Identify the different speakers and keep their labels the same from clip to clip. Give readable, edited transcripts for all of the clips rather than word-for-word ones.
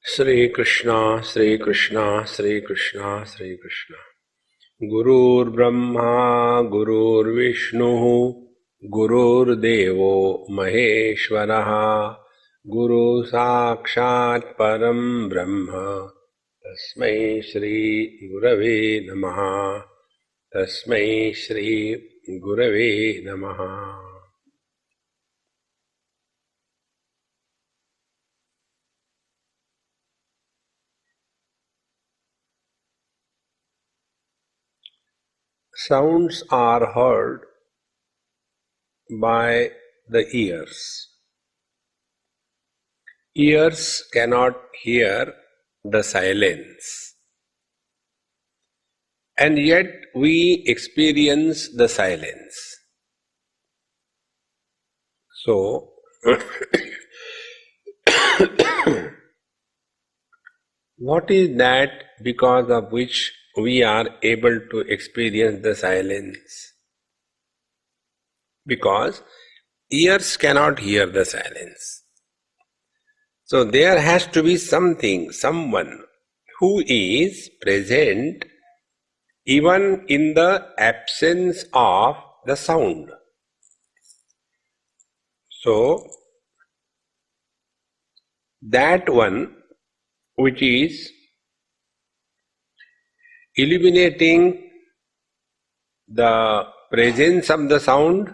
Speaker 1: Shri Krishna, Shri Krishna, Shri Krishna, Shri Krishna. Gurur Brahma, Gurur Vishnu, Gurur Devo Maheshwaraha, Guru Sakshat Param Brahma, Tasmai Shri Gurave Namaha, Tasmai Shri Gurave Namaha. Sounds are heard by the ears. Ears cannot hear the silence, and yet we experience the silence. So, what is that because of which we are able to experience the silence? Because ears cannot hear the silence. So there has to be something, someone who is present even in the absence of the sound. So that one which is illuminating the presence of the sound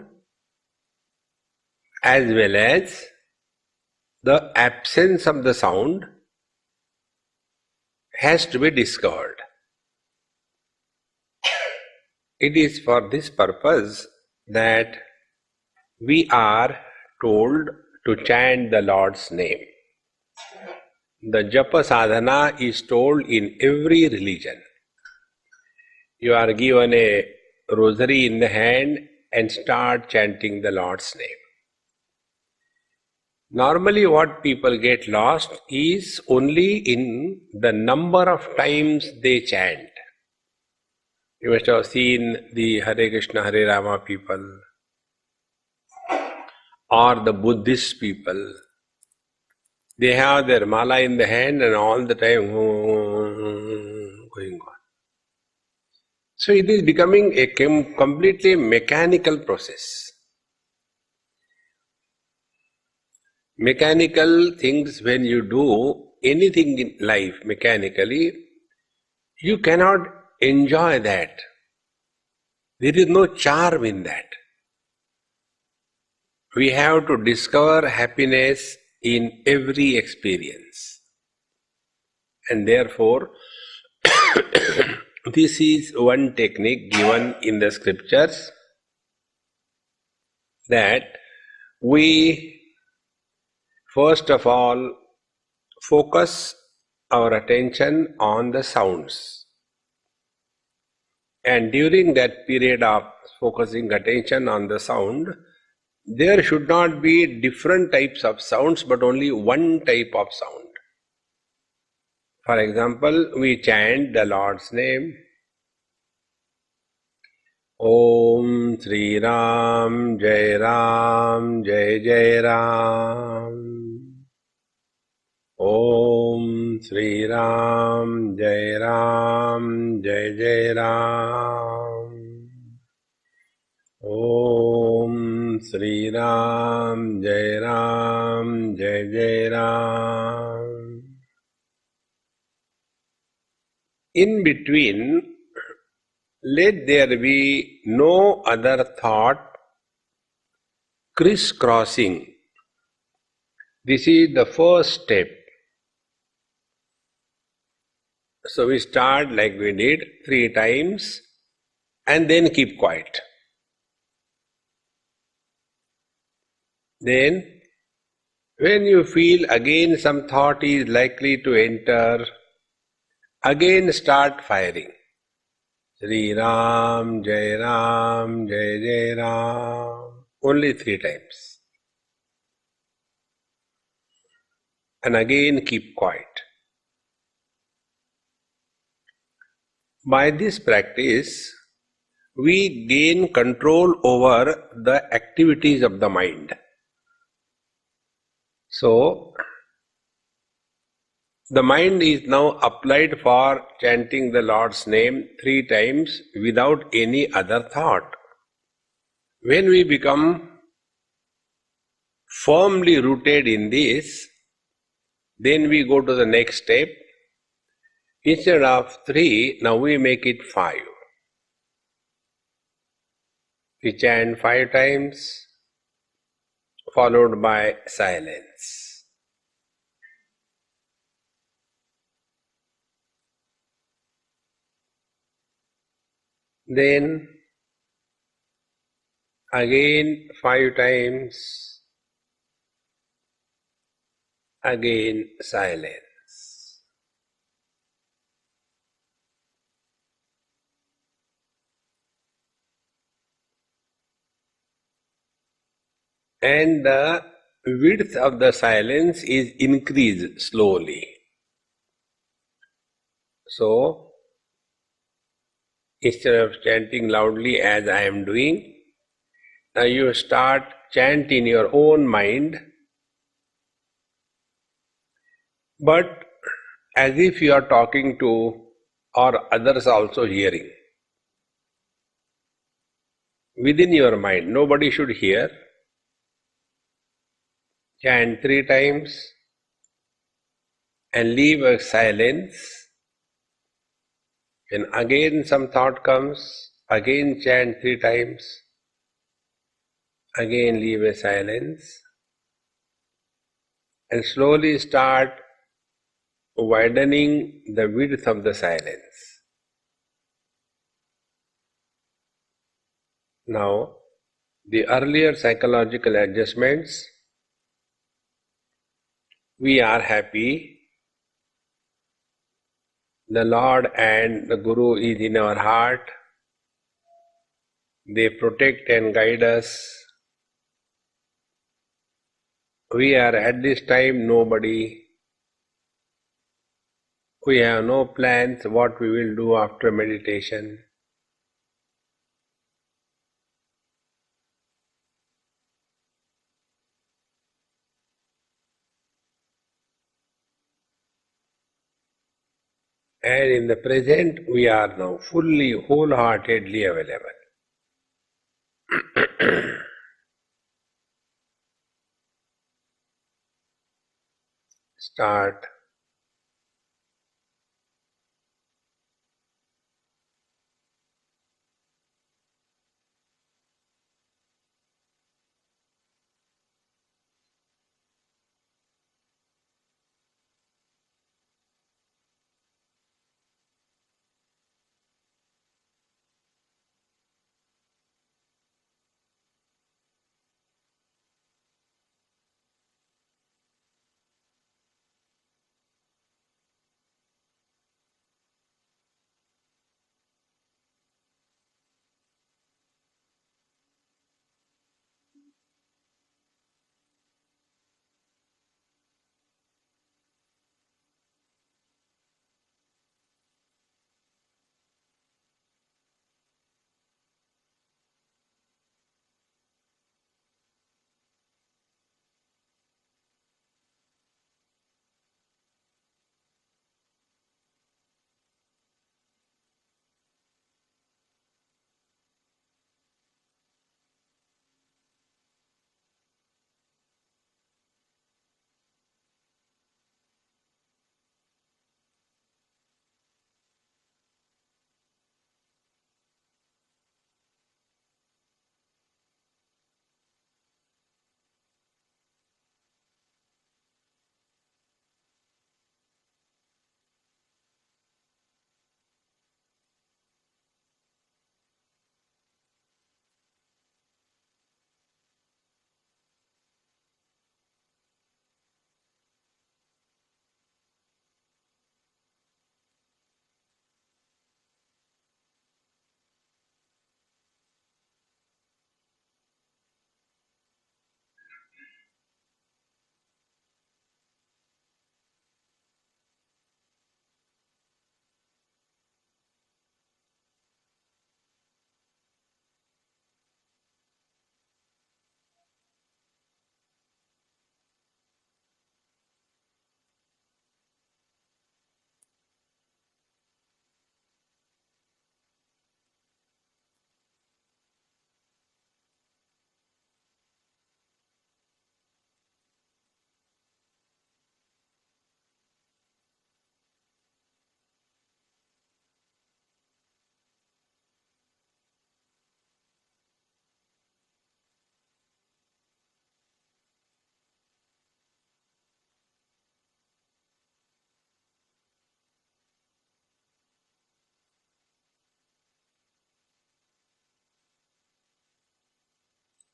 Speaker 1: as well as the absence of the sound has to be discovered. It is for this purpose that we are told to chant the Lord's name. The japa sadhana is told in every religion. You are given a rosary in the hand and start chanting the Lord's name. Normally what people get lost is only in the number of times they chant. You must have seen the Hare Krishna, Hare Rama people or the Buddhist people. They have their mala in the hand and all the time going on. So it is becoming a completely mechanical process. Mechanical things, when you do anything in life mechanically, you cannot enjoy that. There is no charm in that. We have to discover happiness in every experience. And therefore, this is one technique given in the scriptures, that we first of all focus our attention on the sounds. And during that period of focusing attention on the sound, there should not be different types of sounds, but only one type of sound. For example, we chant the Lord's name, Om Sri Ram, Jai Ram, Jai Jai Ram. Om Sri Ram, Jai Ram, Jai Jai Ram. Om Sri Ram, Jai Ram, Jai Jai Ram. In between, let there be no other thought crisscrossing. This is the first step. So we start like we did 3 times and then keep quiet. Then when you feel again some thought is likely to enter, again start firing. Sri Ram, Jai Ram, Jai Jai Ram. Only 3 times. And again keep quiet. By this practice, we gain control over the activities of the mind. So, The mind is now applied for chanting the Lord's name 3 times without any other thought. When we become firmly rooted in this, then we go to the next step. Instead of 3, now we make it 5. We chant 5 times, followed by silence. Then again 5 times, again silence. And the width of the silence is increased slowly. So, instead of chanting loudly as I am doing, now you start chant in your own mind, but as if you are talking to or others also hearing. Within your mind, nobody should hear. Chant 3 times and leave a silence. And again some thought comes, again chant 3 times, again leave a silence, and slowly start widening the width of the silence. Now, the earlier psychological adjustments, we are happy, the Lord and the Guru is in our heart, they protect and guide us. We are at this time nobody, we have no plans what we will do after meditation. And in the present, we are now fully, wholeheartedly available. Start.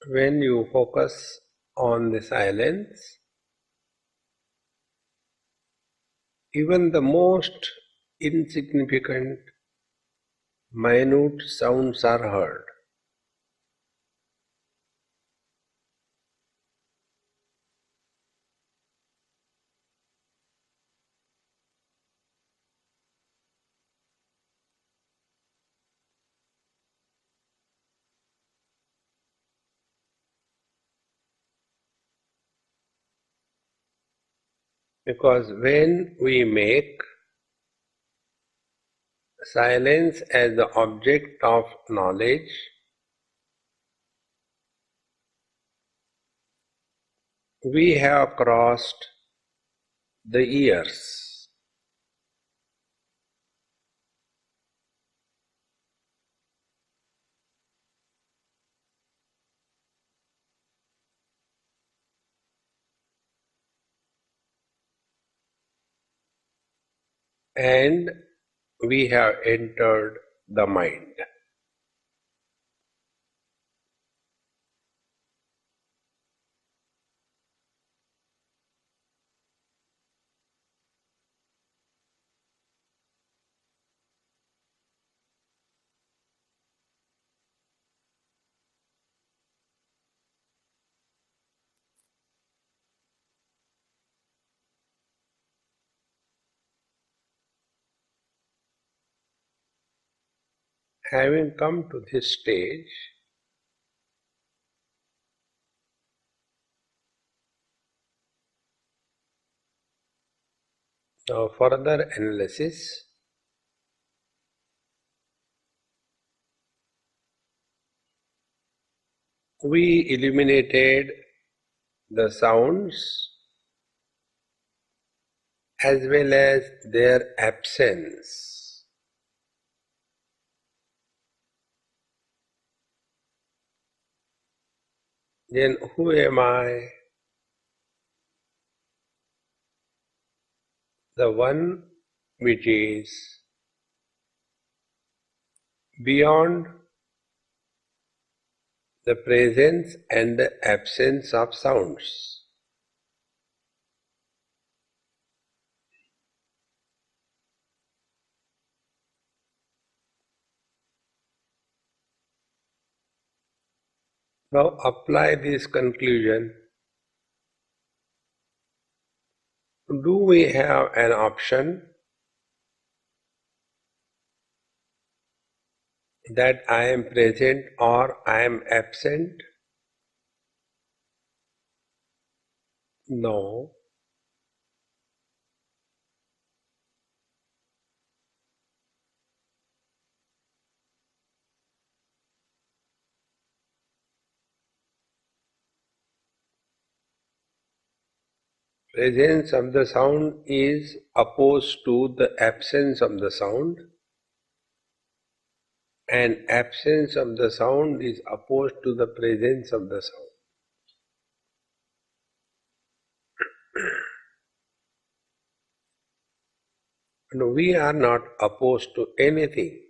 Speaker 1: When you focus on the silence, even the most insignificant, minute sounds are heard. Because when we make silence as the object of knowledge, we have crossed the years, and we have entered the mind. Having come to this stage, now further analysis, we eliminated the sounds as well as their absence. Then who am I? The one which is beyond the presence and the absence of sounds. Now apply this conclusion. Do we have an option that I am present or I am absent? No. Presence of the sound is opposed to the absence of the sound, and absence of the sound is opposed to the presence of the sound. And we are not opposed to anything.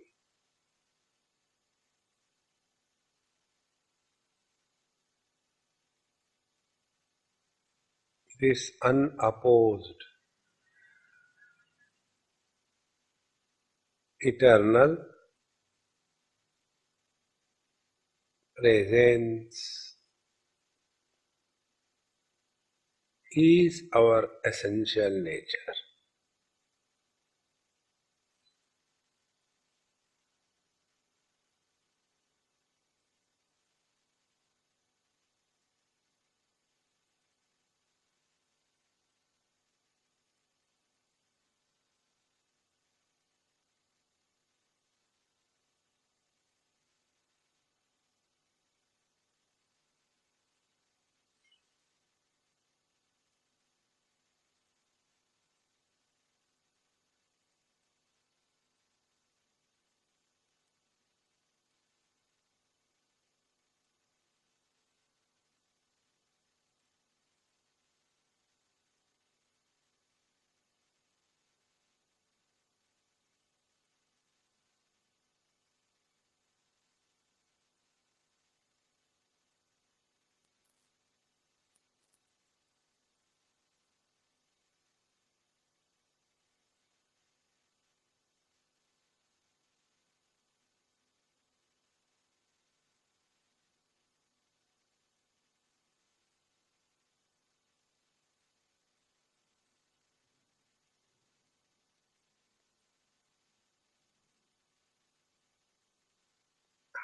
Speaker 1: This unopposed, eternal presence is our essential nature.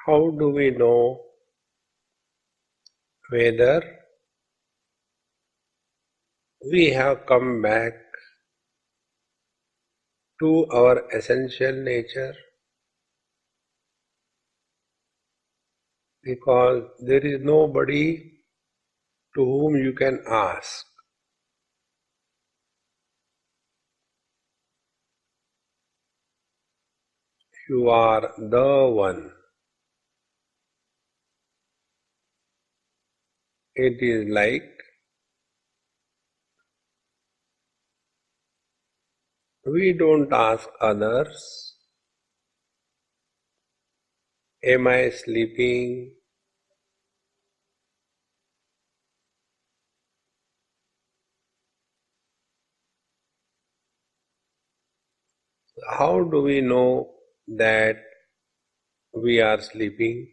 Speaker 1: How do we know whether we have come back to our essential nature? Because there is nobody to whom you can ask. You are the one. It is like we don't ask others, am I sleeping? How do we know that we are sleeping?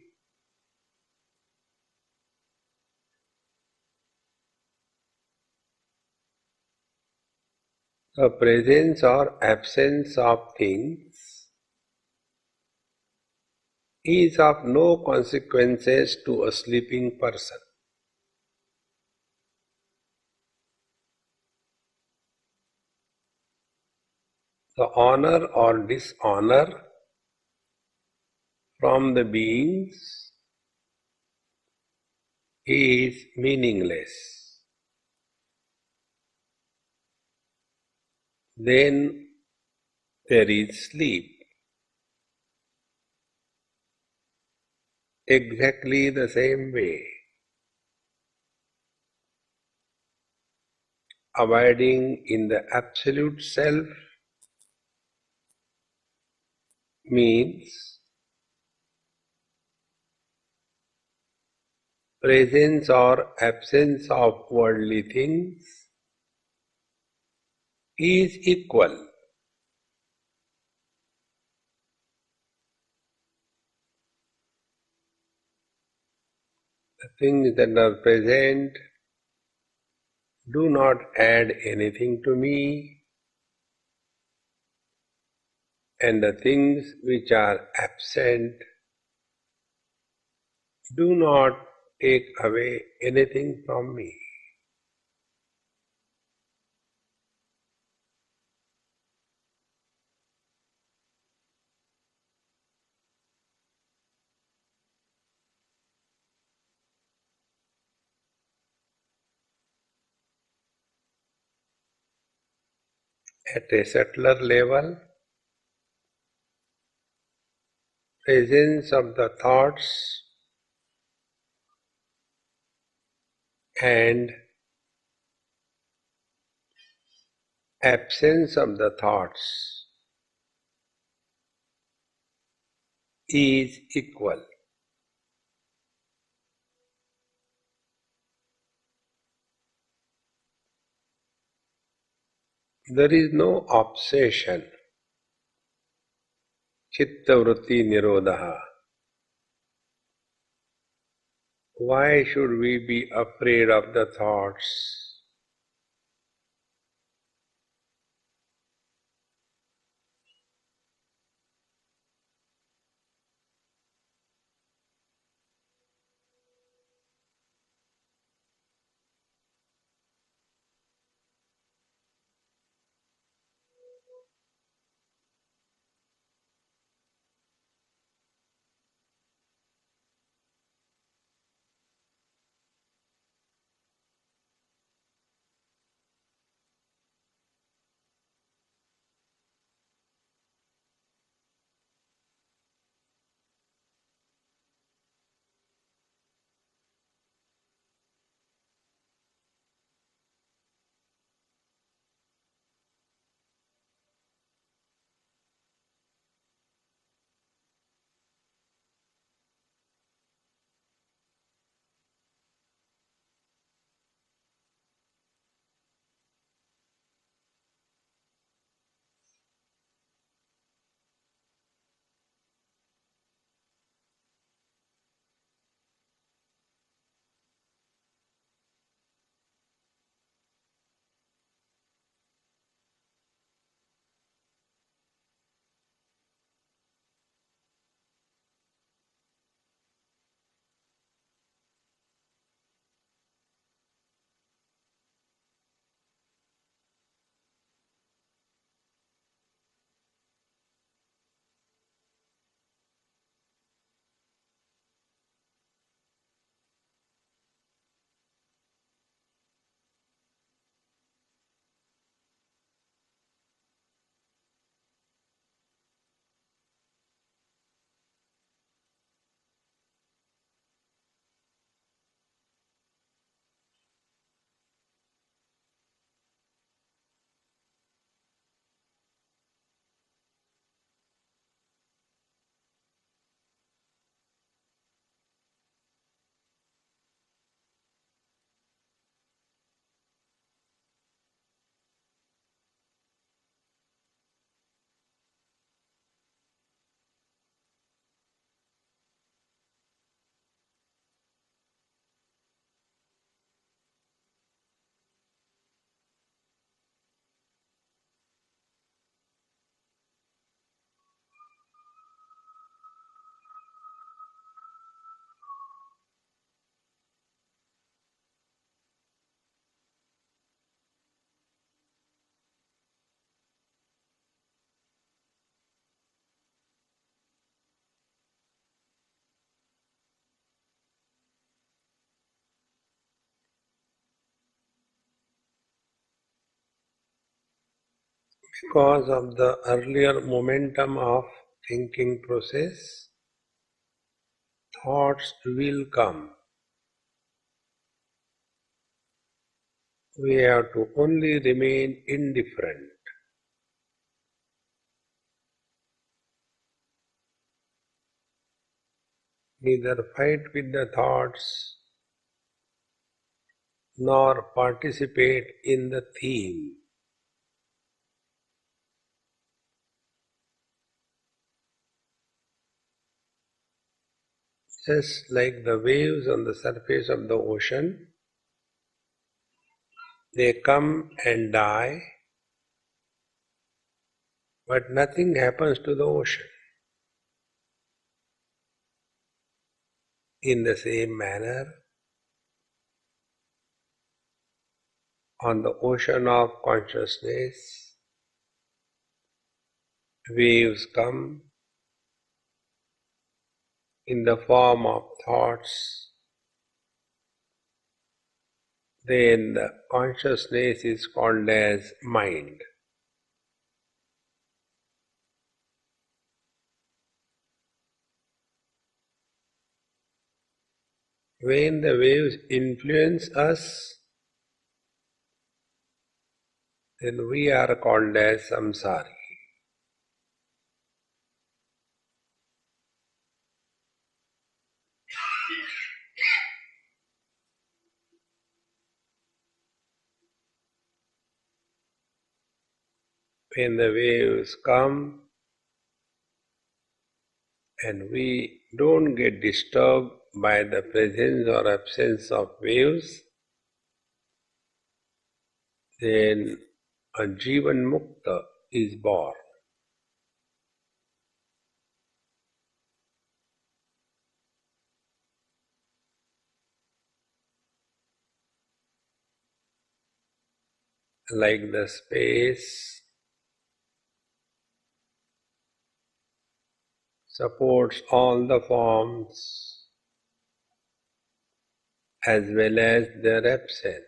Speaker 1: The presence or absence of things is of no consequences to a sleeping person. The honor or dishonor from the beings is meaningless. Then there is sleep. Exactly the same way. Abiding in the absolute self means presence or absence of worldly things is equal. The things that are present do not add anything to me, and the things which are absent do not take away anything from me. At a subtler level, presence of the thoughts and absence of the thoughts is equal. There is no obsession, chitta vritti nirodha. Why should we be afraid of the thoughts? Because of the earlier momentum of thinking process, thoughts will come. We have to only remain indifferent. Neither fight with the thoughts nor participate in the theme. Just like the waves on the surface of the ocean, they come and die, but nothing happens to the ocean. In the same manner, on the ocean of consciousness, waves come in the form of thoughts, then the consciousness is called as mind. When the waves influence us, then we are called as samsari. When the waves come and we don't get disturbed by the presence or absence of waves, then a Jivan Mukta is born. Like the space supports all the forms as well as their absence.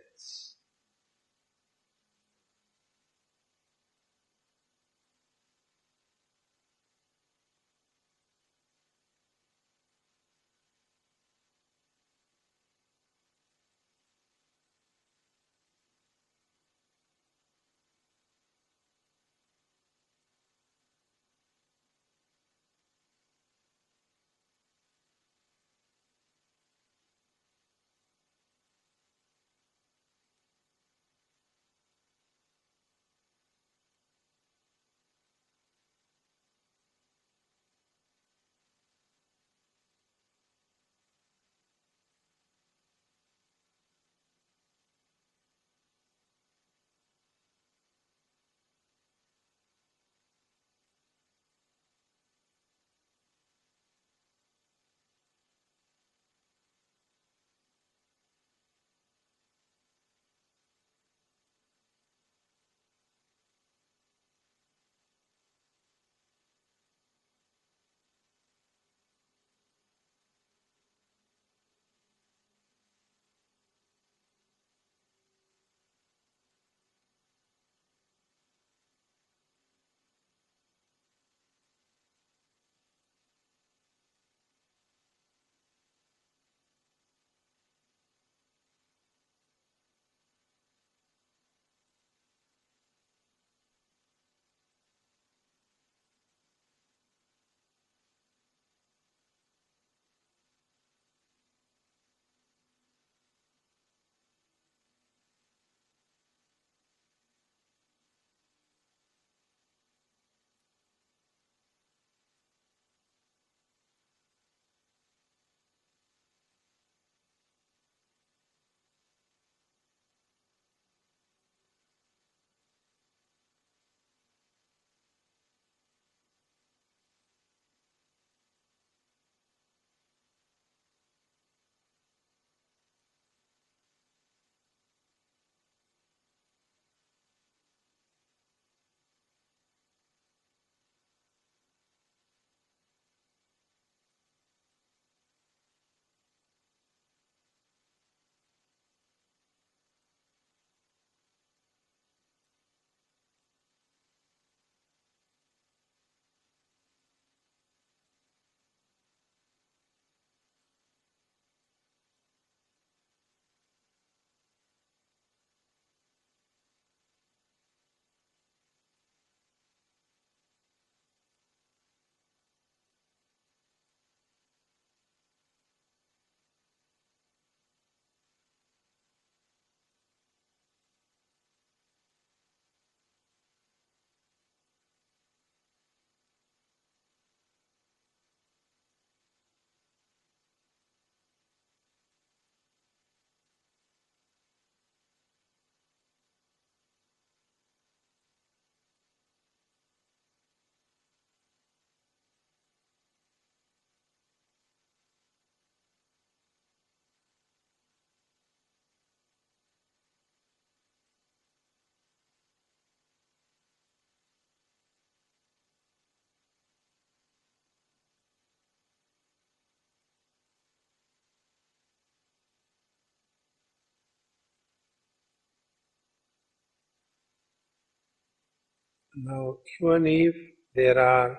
Speaker 1: Now, even if there are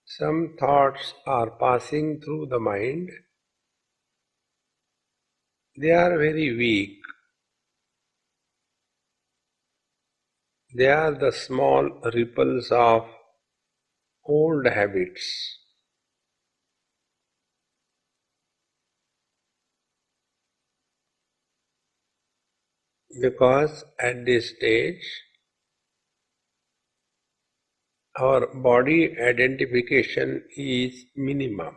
Speaker 1: some thoughts are passing through the mind, they are very weak. They are the small ripples of old habits. Because at this stage, our body identification is minimum.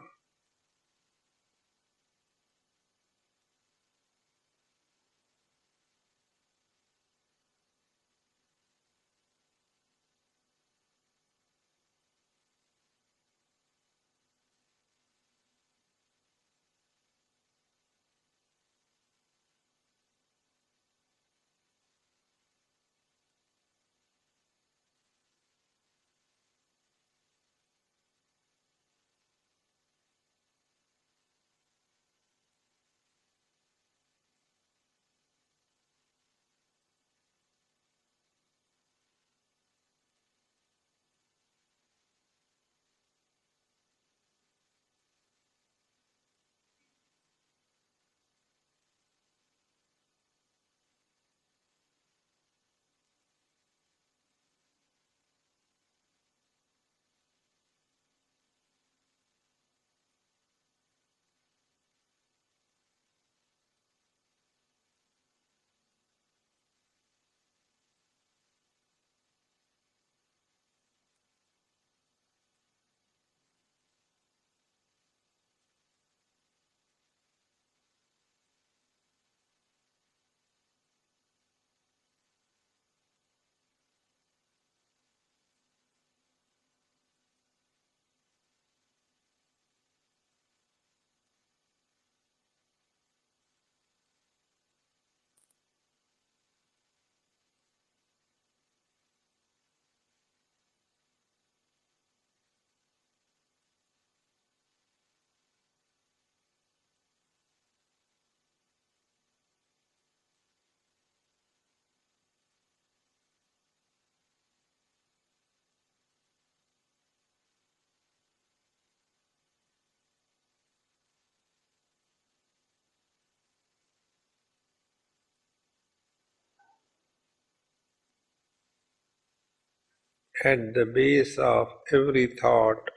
Speaker 1: At the base of every thought,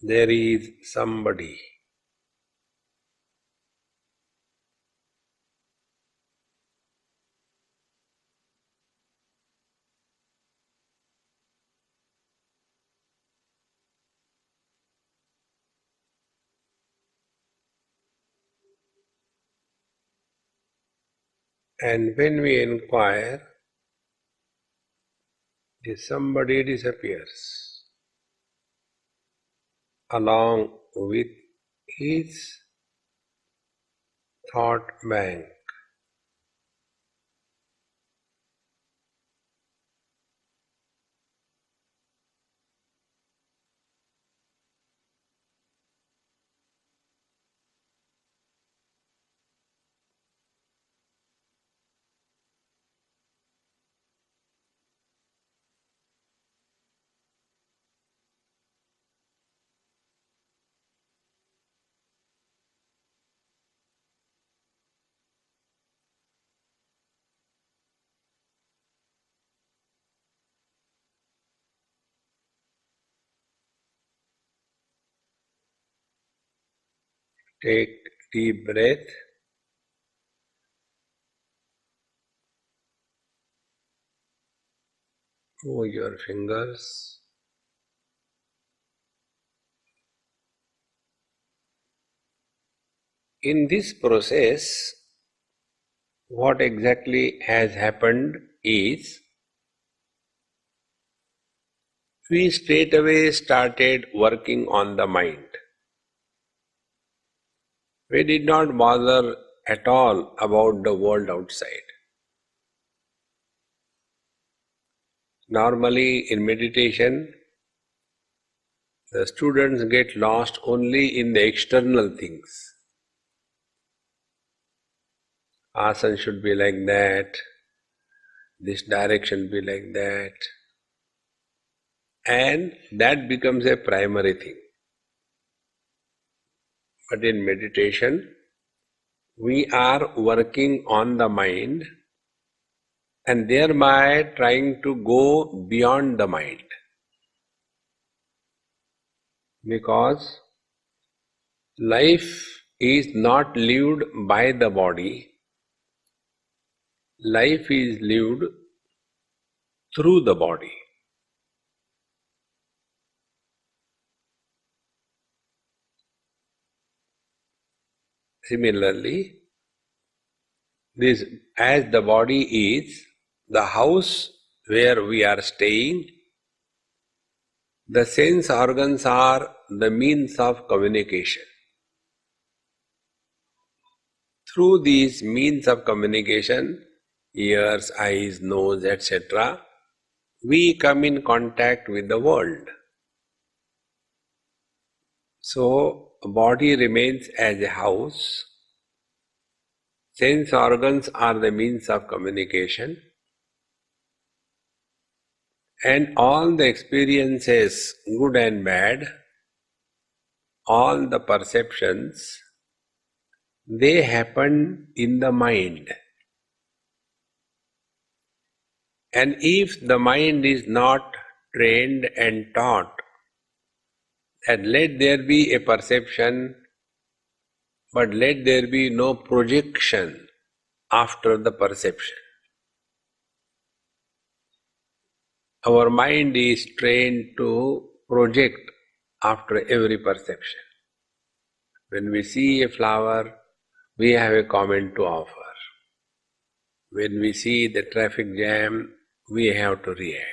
Speaker 1: there is somebody. And when we inquire, this somebody disappears along with his thought bank. Take deep breath. Move your fingers. In this process, what exactly has happened is we straightaway started working on the mind. We did not bother at all about the world outside. Normally, in meditation, the students get lost only in the external things. Asana should be like that, this direction be like that. And that becomes a primary thing. But in meditation, we are working on the mind and thereby trying to go beyond the mind. Because life is not lived by the body, life is lived through the body. Similarly, this as the body is the house where we are staying, the sense organs are the means of communication. Through these means of communication, ears, eyes, nose, etc., we come in contact with the world. So, body remains as a house, sense organs are the means of communication, and all the experiences, good and bad, all the perceptions, they happen in the mind. And if the mind is not trained and taught that let there be a perception, but let there be no projection after the perception. Our mind is trained to project after every perception. When we see a flower, we have a comment to offer. When we see the traffic jam, we have to react.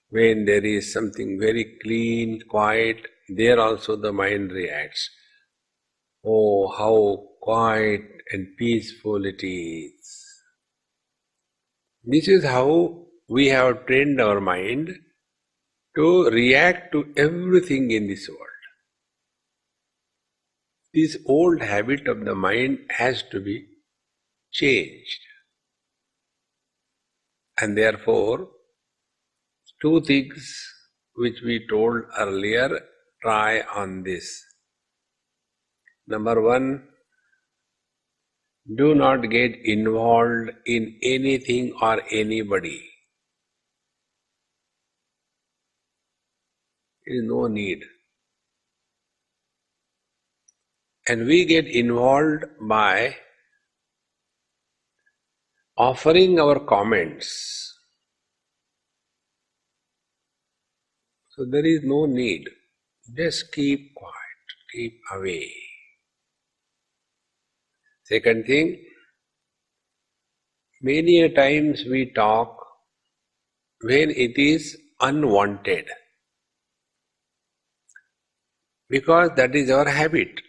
Speaker 1: When there is something very clean, quiet, there also the mind reacts. Oh, how quiet and peaceful it is. This is how we have trained our mind to react to everything in this world. This old habit of the mind has to be changed. And therefore, two things which we told earlier, try on this. Number one, do not get involved in anything or anybody. There is no need. And we get involved by offering our comments. So there is no need. Just keep quiet, keep away. Second thing, many a times we talk when it is unwanted, because that is our habit.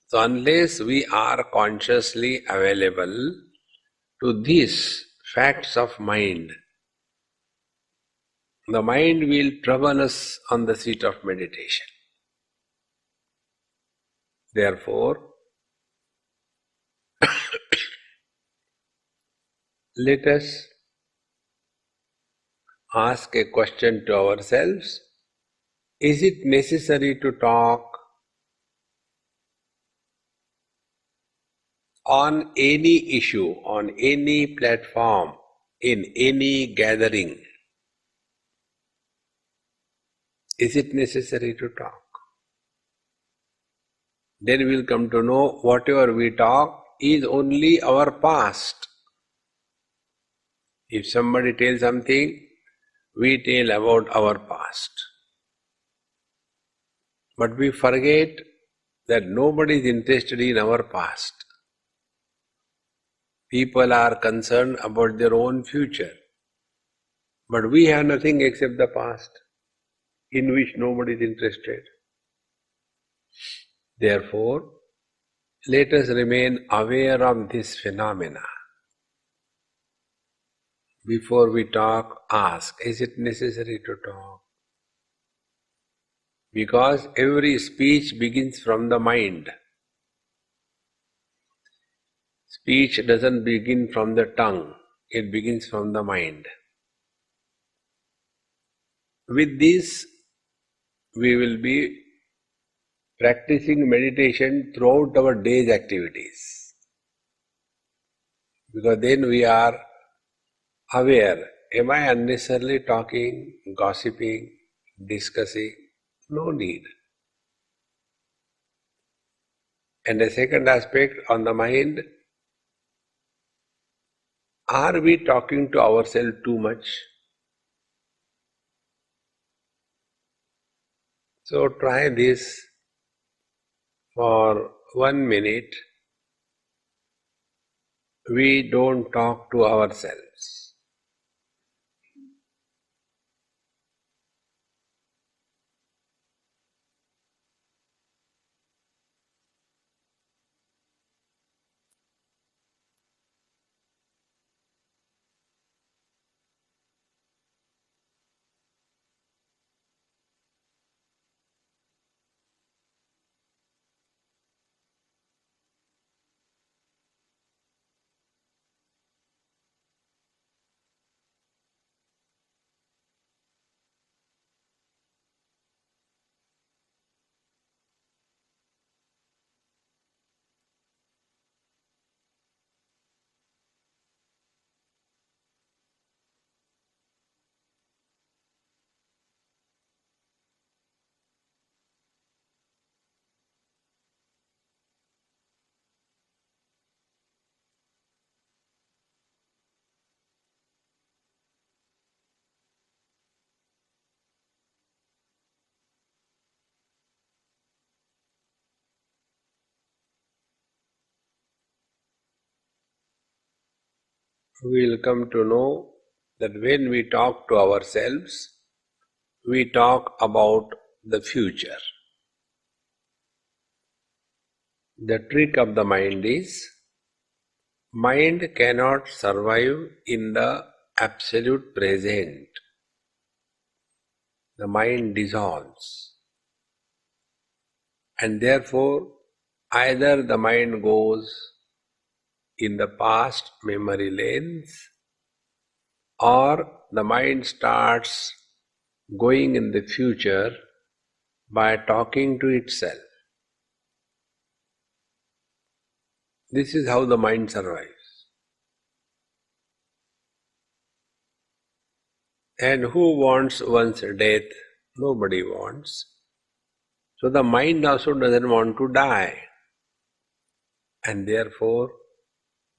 Speaker 1: So unless we are consciously available to these facts of mind, the mind will trouble us on the seat of meditation. Therefore, let us ask a question to ourselves: is it necessary to talk on any issue, on any platform, in any gathering? Is it necessary to talk? Then we will come to know whatever we talk is only our past. If somebody tells something, we tell about our past. But we forget that nobody is interested in our past. People are concerned about their own future. But we have nothing except the past, in which nobody is interested. Therefore, let us remain aware of this phenomena. Before we talk, ask, is it necessary to talk? Because every speech begins from the mind. Speech doesn't begin from the tongue, it begins from the mind. With this, we will be practicing meditation throughout our day's activities. Because then we are aware, am I unnecessarily talking, gossiping, discussing? No need. And the second aspect on the mind, are we talking to ourselves too much? So try this for 1 minute. We don't talk to ourselves. We will come to know that when we talk to ourselves, we talk about the future. The trick of the mind is, mind cannot survive in the absolute present. The mind dissolves. And therefore, either the mind goes in the past memory lanes, or the mind starts going in the future by talking to itself. This is how the mind survives. And who wants one's death? Nobody wants. So the mind also doesn't want to die. And therefore,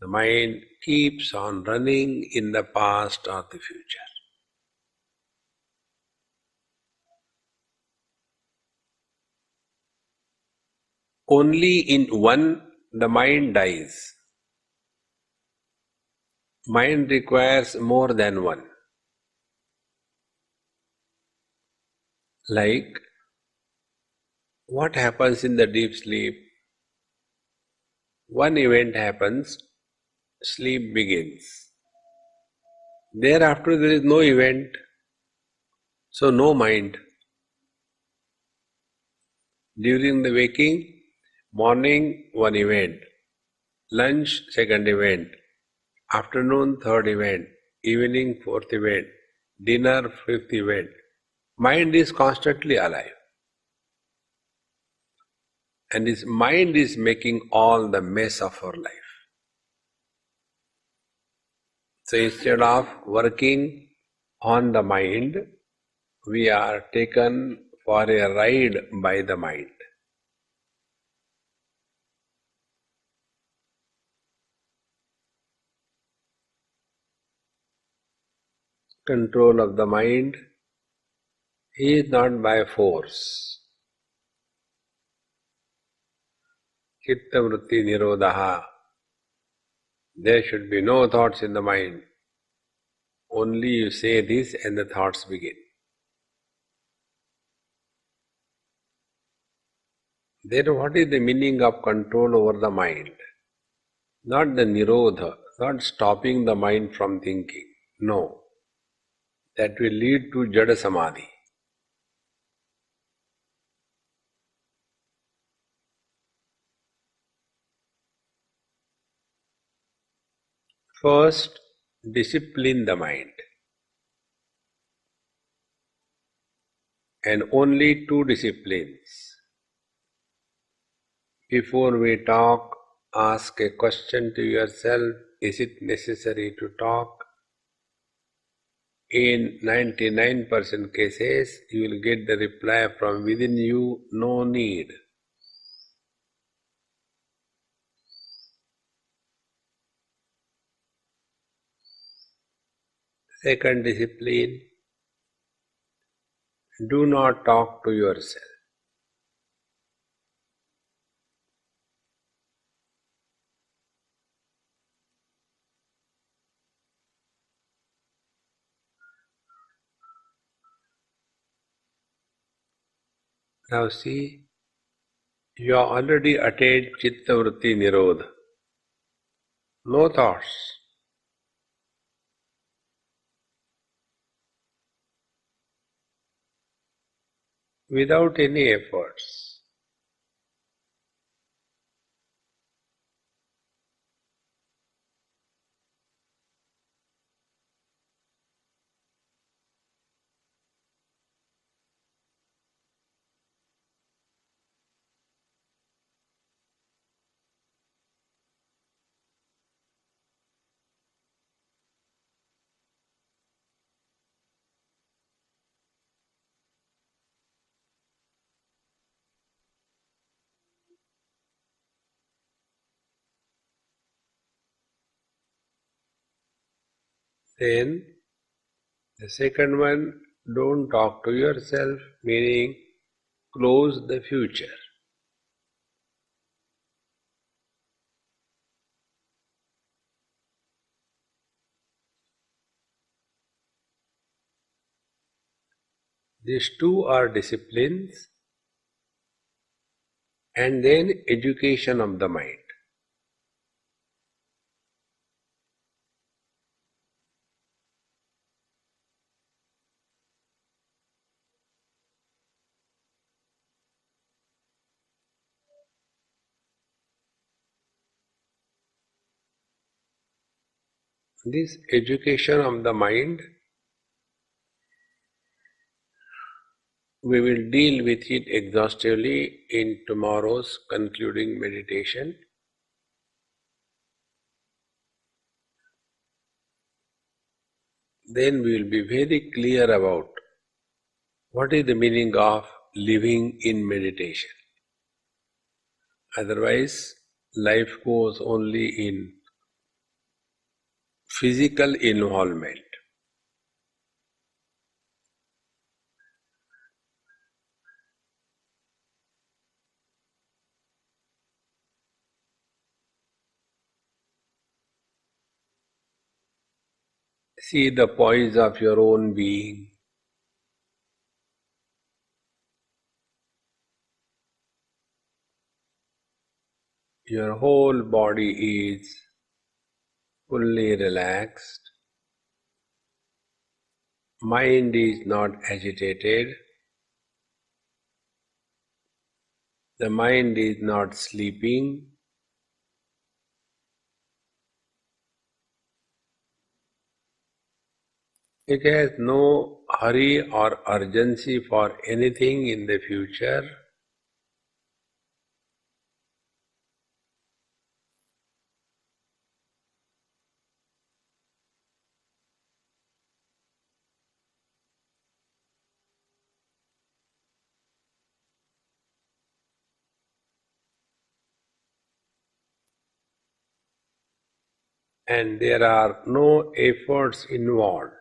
Speaker 1: the mind keeps on running in the past or the future. Only in one the mind dies. Mind requires more than one. Like, what happens in the deep sleep? One event happens, sleep begins. Thereafter there is no event, so no mind. During the waking, morning one event, lunch second event, afternoon third event, evening fourth event, dinner fifth event. Mind is constantly alive. And this mind is making all the mess of our life. So instead of working on the mind, we are taken for a ride by the mind. Control of the mind is not by force. Chitta vritti nirodha. There should be no thoughts in the mind. Only you say this and the thoughts begin. Then what is the meaning of control over the mind? Not the nirodha, not stopping the mind from thinking. No. That will lead to jada samadhi. First, discipline the mind. And only two disciplines. Before we talk, ask a question to yourself, is it necessary to talk? In 99% cases, you will get the reply from within you, no need. Second discipline, do not talk to yourself. Now see, you have already attained Chitta Vritti Nirodha. No thoughts. Without any efforts. Then the second one, don't talk to yourself, meaning close the future. These two are disciplines and then education of the mind. This education of the mind, we will deal with it exhaustively in tomorrow's concluding meditation. Then we will be very clear about what is the meaning of living in meditation. Otherwise, life goes only in physical involvement. See the poise of your own being. Your whole body is fully relaxed. Mind is not agitated. The mind is not sleeping. It has no hurry or urgency for anything in the future. And there are no efforts involved.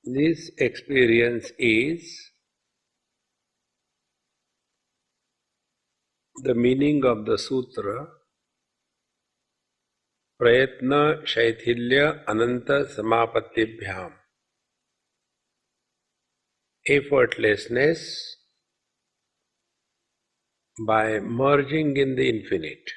Speaker 1: This experience is the meaning of the sutra Prayatna Shaithilya Ananta Samapatibhyam. Effortlessness by merging in the infinite.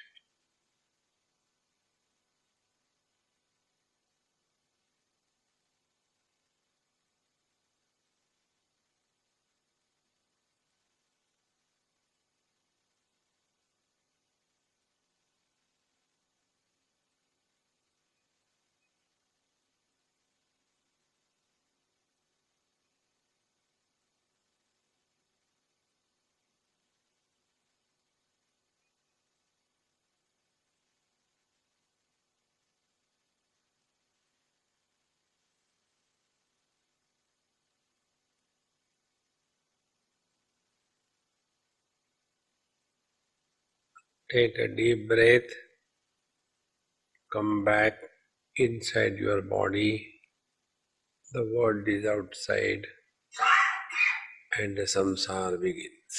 Speaker 1: Take a deep breath, come back inside your body. The world is outside and the samsara begins.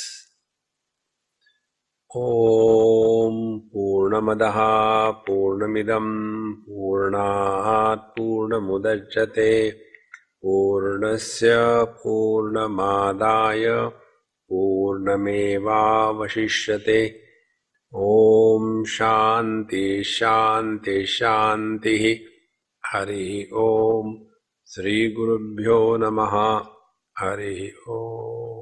Speaker 1: Om Purnamadaha Purnamidam Purnat Purnamudachyate Purnasya Purnamadaya Purnameva Vashishyate Om Shanti Shanti Shanti Hari Om Sri Gurubhyo Namaha Hari Om